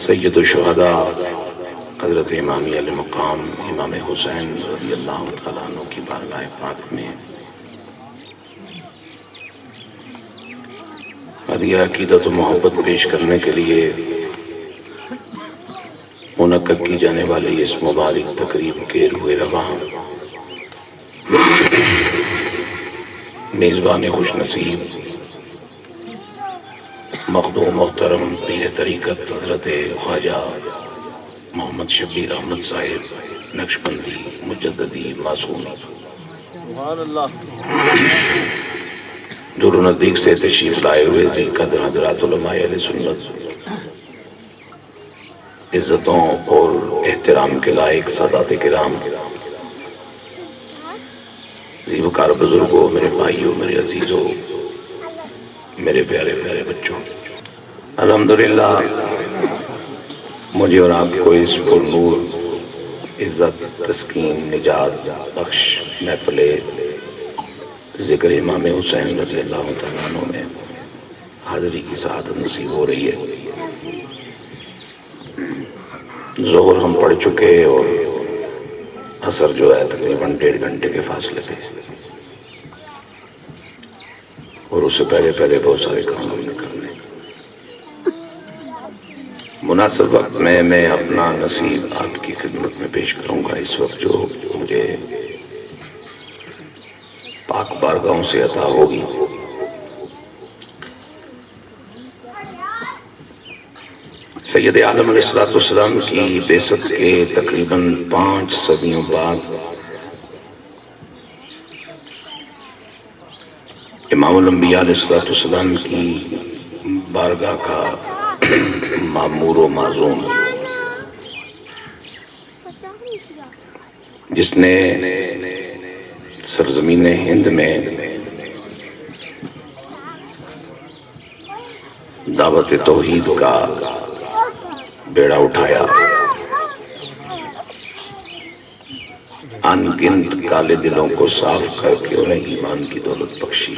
سید الشہداء حضرت امام علی مقام امام حسین رضی اللہ تعالیٰ عنہ کی بارگاہ پاک میں ہدیہ عقیدت و محبت پیش کرنے کے لیے منعقد کی جانے والی اس مبارک تقریب کے روئے رواں میزبان خوش نصیب مخدوم محترم پیر طریقت حضرت خواجہ محمد شبیر احمد صاحب نقشبندی مجددی معصومی دور و نزدیک سے تشریف لائے ہوئے ذی قدر حضرات علماء اہل سنت، عزتوں اور احترام کے لائق سادات کرام، ذی وقار بزرگوں، میرے بھائیوں، میرے عزیزوں، میرے پیارے پیارے بچوں، الحمدللہ مجھے اور آپ کو اس پر نور عزت تسکین نجات بخش محفل ذکر امام حسین رضی اللہ تعالیٰ عنہ میں حاضری کی سعادت نصیب ہو رہی ہے۔ ظہر ہم پڑھ چکے اور عصر جو ہے تقریباً 1.5 گھنٹے کے فاصلے پہ، اور اس سے پہلے بہت سارے کام ہم نے کرنے۔ مناسب وقت میں اپنا نصیب آپ کی خدمت میں پیش کروں گا۔ اس وقت جو مجھے پاک بارگاہوں سے عطا ہوگی، سید عالم علیہ السلام کی بعثت کے تقریباً 5 صدیوں بعد امام الانبیاء علیہ السلام کی بارگاہ کا معمور و معزوم، جس نے سرزمین ہند میں دعوت توحید کا بیڑا اٹھایا، ان گنت کالے دلوں کو صاف کر کے انہیں ایمان کی دولت بخشی۔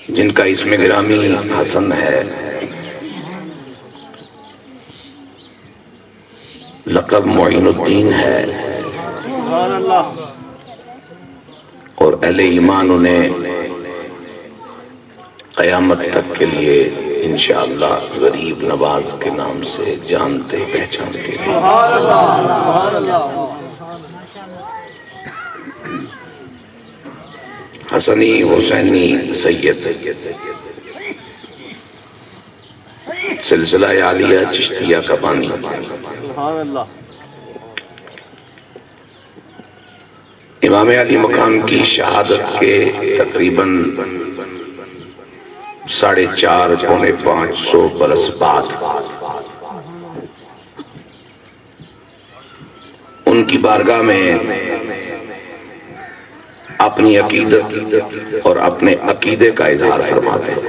جن کا اسم گرامی حسن ہے، لقب معین الدین ہے، اور اہل ایمان انہیں قیامت تک کے لیے انشاءاللہ غریب نواز کے نام سے جانتے پہچانتے ہیں۔ حسنی حسینی سید، سلسلہ عالیہ چشتیہ کا بانی، امام علی مقام کی شہادت کے تقریباً 450 پونے 500 برس بعد ان کی بارگاہ میں اپنی عقیدت اور اپنے عقیدے کا اظہار فرماتے ہیں۔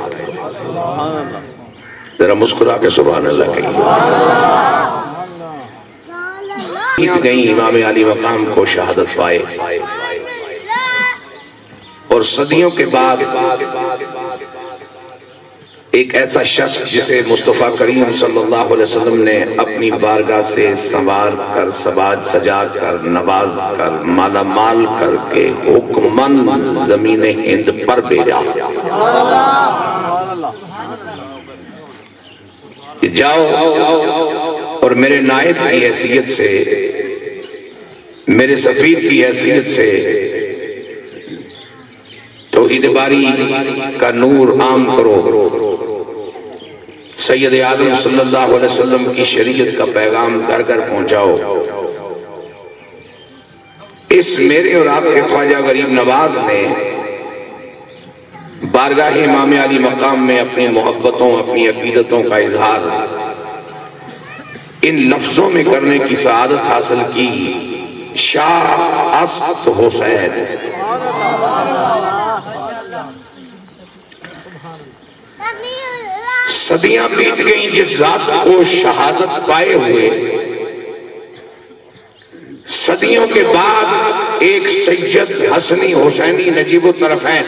ذرا مسکرا کے سبحان اللہ کہیے۔ جیت گئی امام علی مقام کو شہادت پائے، اور صدیوں کے بعد ایک ایسا شخص جسے مصطفیٰ کریم صلی اللہ علیہ وسلم نے اپنی بارگاہ سے سنوار کر سجا کر نواز کر مالا مال کر کے حکمن زمین ہند پر بھیجا کہ جاؤ اور میرے نائب کی حیثیت سے، میرے سفیر کی حیثیت سے توحید باری کا نور عام کرو، سید عالم صلی اللہ علیہ وسلم کی شریعت کا پیغام گھر گھر پہنچاؤ۔ اس میرے اور آپ کے خواجہ غریب نواز نے بارگاہ امام علی مقام میں اپنی محبتوں، اپنی عقیدتوں کا اظہار ان لفظوں میں کرنے کی سعادت حاصل کی: شاہ است حسین۔ صدیاں بیت گئیں جس ذات کو شہادت پائے ہوئے، صدیوں کے بعد ایک سید حسنی حسینی نجیب الطرفین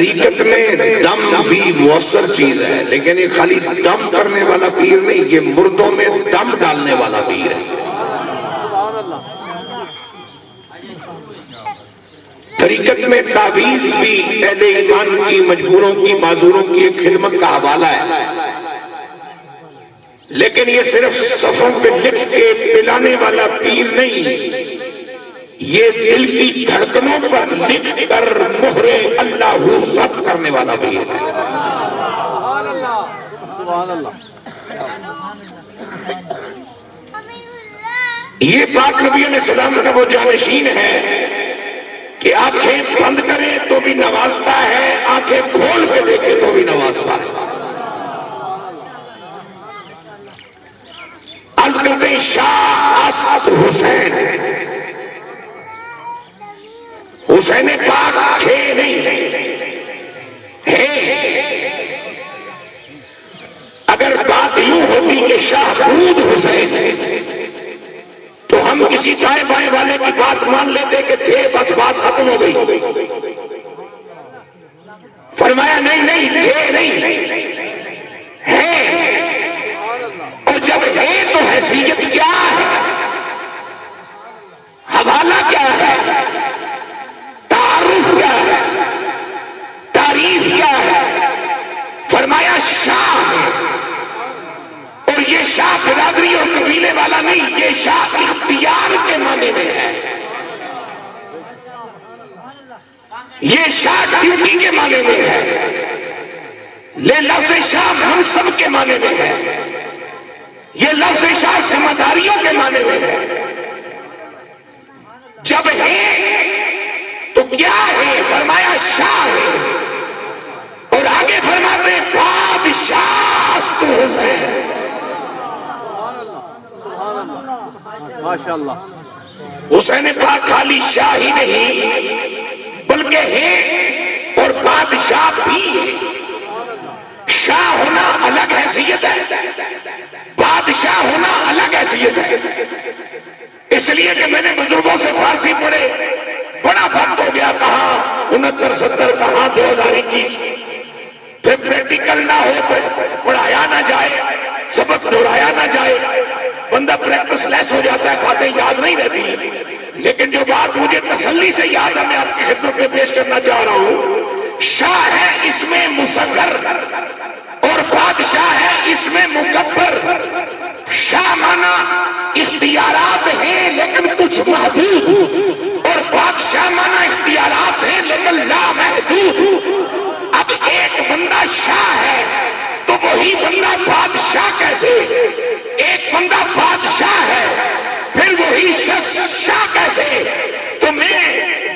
طریقت میں دم بھی مؤثر چیز ہے، لیکن یہ خالی دم کرنے والا پیر نہیں، یہ مردوں میں دم ڈالنے والا پیر ہے۔ طریقت میں تعویذ بھی اہل ایمان کی، مجبوروں کی، معذوروں کی ایک خدمت کا حوالہ ہے، لیکن یہ صرف صفوں پہ لکھ کے پلانے والا پیر نہیں، یہ دل کی دھڑکنوں پر لکھ کر مہر اللہ ثبت کرنے والا پیر ہے۔ سبحان اللہ۔ یہ پاک نبی علیہ السلام کا وہ جانشین ہے کہ آنکھیں بند کرے تو بھی نوازتا ہے، آنکھیں کھول کے دیکھے تو بھی نوازتا ہے۔ عرض کرتے ہیں شاہ اسد حسین، حسین پاک تھے نہیں ہیں۔ اگر بات یوں ہوتی کہ شاہ بود حسین تو ہم کسی دائیں بائیں والے کی بات مان لیتے کہ تھے، بس بات ختم ہو گئی۔ فرمایا نہیں نہیں، تھے نہیں، ہیں، اور جب ہے تو حیثیت کیا ہے، حوالہ کیا ہے، تعارف کیا ہے، تعریف کیا ہے؟ فرمایا شاہ ہے، اور یہ شاہ برادری اور قبیلے والا نہیں، یہ شاہ اختیار کے معنی میں ہے، یہ شاہ ڈیوٹی کے معنی میں ہے، یہ لفظ شاہ منصب کے معنی میں ہے، یہ لفظ شاہ ذمہ داریوں کے معنی میں ہے۔ جب ہے تو کیا ہے؟ فرمایا شاہ ہے، اور آگے فرماتے ہیں بادشاہ اسد حسین۔ ماشاءاللہ۔ حسین پاک خالی شاہ ہی نہیں بلکہ ہے اور بادشاہ بھی ہے۔ شاہ ہونا الگ حیثیت ہے، بادشاہ ہونا الگ حیثیت ہے۔ اس لیے کہ میں نے بزرگوں سے فارسی پڑھے، بڑا وقت ہو گیا، کہاں 69 کہاں 2021، پھر پریکٹیکل نہ ہو تو پڑھایا نہ جائے، سبق دہرایا نہ جائے، بندہ پریکٹس لیس ہو جاتا ہے، باتیں یاد نہیں رہتی۔ لیکن جو بات مجھے تسلی سے یاد ہے میں آپ کی خدمت میں پیش کرنا چاہ رہا ہوں۔ شاہ ہے اس میں مصغر اور بادشاہ ہے اس میں مکبر۔ شاہ مانا اختیارات ہیں لیکن کچھ محدود، اور بادشاہ مانا اختیارات ہیں لیکن لامحدود۔ اب ایک بندہ شاہ ہے تو وہی بندہ بادشاہ کیسے؟ ایک بندہ بادشاہ ہے پھر وہی شخص شاہ کیسے؟ تو میں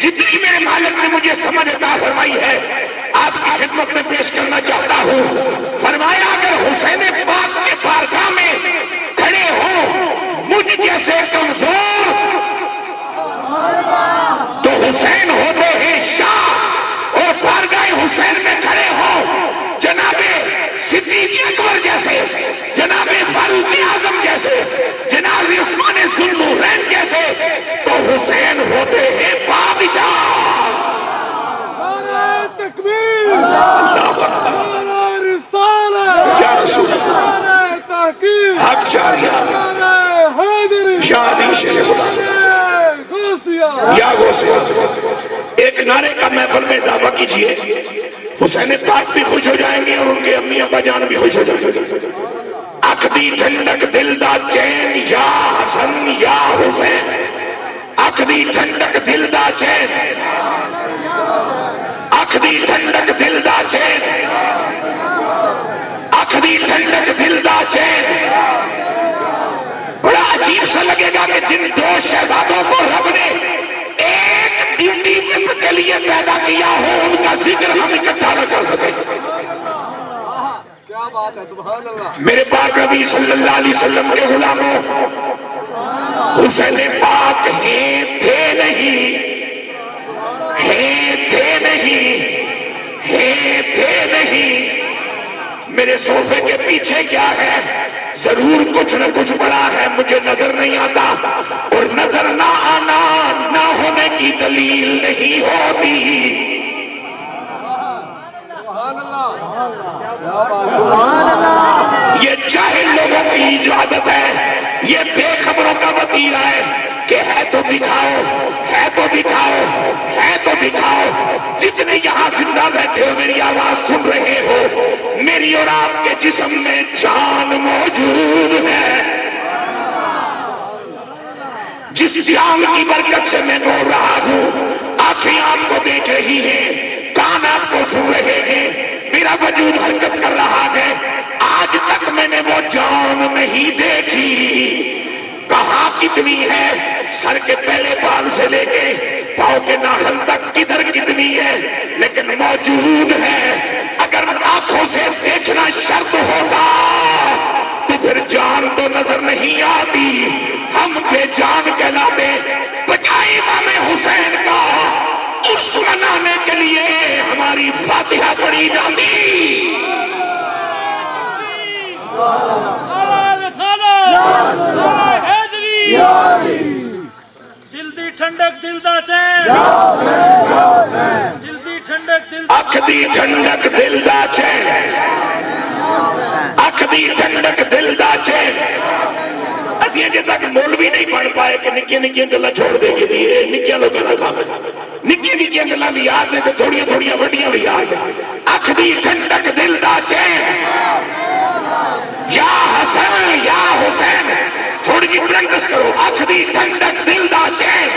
جتنی میرے مالک نے مجھے سمجھ عطا فرمائی ہے آپ کی خدمت میں پیش کرنا چاہتا ہوں۔ فرمایا اگر حسین پاک کے بارگاہ میں کھڑے ہوں مجھ جیسے کمزور تو حسین ہوتے ہیں شاہ، اور بارگاہ حسین میں کھڑے ہوں جناب صدیق اکبر جیسے، جناب فاروق اعظم جیسے، جناب عثمان ذوالنورین جیسے، تو حسین ہوتے ہیں بادشاہ۔ نعرہ تکبیر، اللہ اکبر، نعرہ رسالت، یا رسول اللہ، نعرہ تحقیق، حق جاری، نعرہ حیدری، یا علی شیر خدا، غوثیہ، یا غوثیہ۔ ایک نعرے کا محفل میں اضافہ کیجئے، حسین پاک بھی خوش ہو جائیں گے اور ان کے امی ابا جان بھی خوش ہو جائیں گے۔ اکھ دی ٹھنڈک دل دا چین یا حسن یا حسین، اکھ دی ٹھنڈک دل دا چین، اکھ دی ٹھنڈک دل دا چین، اکھ دی ٹھنڈک دل دا چین۔ بڑا عجیب سا لگے گا کہ جن دو شہزادوں کو رب نے ایک ڈیوٹی کے لیے پیدا کیا ہو ان کا ذکر ہم اکٹھا نہ کر سکیں۔ کیا بات ہے، سبحان اللہ۔ میرے پاک نبی صلی اللہ علیہ وسلم کے غلاموں، حسین پاک ہیں تھے نہیں، ہیں تھے نہیں، ہیں تھے نہیں۔ میرے صوفے کے پیچھے کیا ہے؟ ضرور کچھ نہ کچھ بڑا ہے، مجھے نظر نہیں آتا، اور نظر نہ آنا نہ ہونے کی دلیل نہیں ہوتی۔ یہ جاہل لوگوں کی عادت ہے، یہ بے خبروں کا وتیرہ ہے کہ ہے تو دکھاؤ، ہے تو دکھاؤ، ہے تو دکھاؤ۔ جتنے یہاں زندہ بیٹھے ہو میری آواز سن رہے ہو، میری اور آپ کے جسم میں جان موجود ہے۔ جس جان کی برکت سے میں بول رہا ہوں، آنکھیں آپ کو دیکھ رہی ہیں، کان آپ کو سن رہے ہیں، میرا وجود حرکت کر رہا ہے، آج تک میں نے وہ جان نہیں دیکھی۔ کہاں کتنی ہے؟ سر کے پہلے بال سے لے کے پاؤں کے ناخن تک کدھر کتنی ہے، لیکن موجود ہے۔ اگر آنکھوں سے دیکھنا شرط ہوتا تو پھر جان تو نظر نہیں آتی، ہم بے جان کہلاتے۔ بجائے امام حسین کا عرس منانے کے لیے ہماری فاتحہ پڑھی جاتی۔ دل دی ٹھنڈک دل دا چین، دل دی ٹھنڈک دل اکھ دی ٹھنڈک دل دا چین، اکھ دی ٹھنڈک دل دا چین۔ اسی اجے تک مولوی نہیں بن پائے کہ نکیاں نکیاں گلاں چھوڑ دے کے جی نکیاں لوگاں دا کام ہے، نکیاں نکیاں گلاں بھی یاد نے تے تھوڑیاں تھوڑیاں وڈیاں بھی یاد ہیں۔ اکھ دی ٹھنڈک دل دا چین، یا حسن یا حسین، تھوڑی جی پریکٹس کرو۔ اکھ دی ٹھنڈک دل دا چین،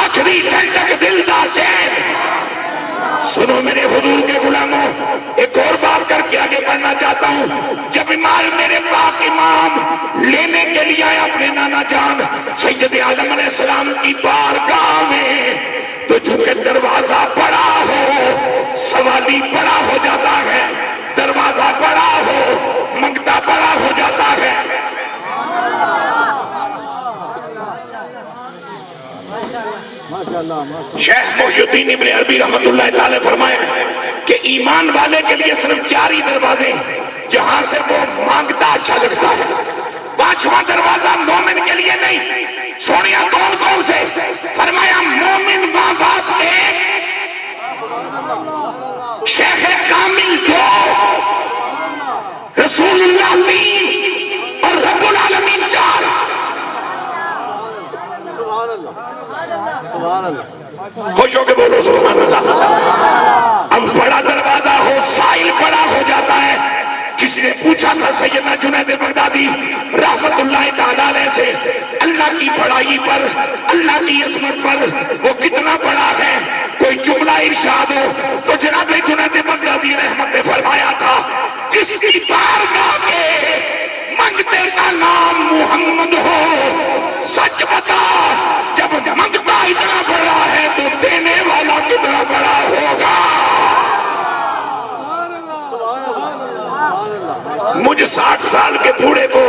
اکھ دی ٹھنڈک دل دا چین۔ سنو میرے حضور کے غلاموں، ایک اور بات کر کے آگے بڑھنا چاہتا ہوں۔ جب امام میرے پاک امام لینے کے لیے آیا اپنے نانا جان سید عالم علیہ السلام کی بارگاہ میں، تو چونکہ دروازہ بڑا ہو سوالی بڑا ہو جاتا ہے، دروازہ بڑا ہو منگتا بڑا ہو جاتا ہے۔ شیخ محی الدین ابن عربی رحمت اللہ تعالی فرمایا کہ ایمان والے کے لیے صرف 4 ہی دروازے جہاں سے وہ مانگتا اچھا لگتا ہے، 5واں دروازہ مومن کے لیے نہیں۔ سونیا کون کون سے؟ فرمایا مومن ماں باپ 1، شیخ کامل 2، رسول اللہ 3 اور رب العالمین 4۔ خوش ہو کے بولو سبحان اللہ۔ اب بڑا دروازہ ہو سائل بڑا ہو جاتا ہے۔ کسی نے پوچھا تھا سیدنا جنید بغدادی رحمت اللہ تعالیٰ علیہ سے اللہ کی بڑائی پر، اللہ کی عظمت پر وہ کتنا بڑا ہے، کوئی جملہ ارشاد ہو تو جناب جنید بغدادی رحمت نے فرمایا تھا، جس کی بارگاہ کے منگتے کا نام محمد ہو، سچ بتا جب منگتا اتنا بڑا ہے تو دینے والا کتنا بڑا ہوگا۔ مجھ 60 سال کے بوڑھے کو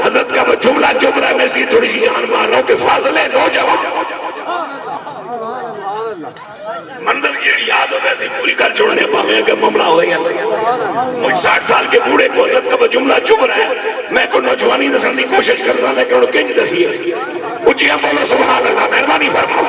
حضرت کا وہ جملہ چپ رہا ہے، میں اس لیے تھوڑی سی جان مار رہا ہوں کہ فاضلے نوجوان منظر کی یاد ہو ویسی پوری کر چھوڑنے پاویں کہ معاملہ ہو گیا۔ مجھ 60 سال کے بوڑھے کو حضرت کا وہ جملہ چپ رہا ہے، میں کو نوجوانی دسن دی کوشش کر سا لیکن انہوں کنج دسی ہے۔ اچھیا بولو سبحان اللہ، مہربانی فرماؤ۔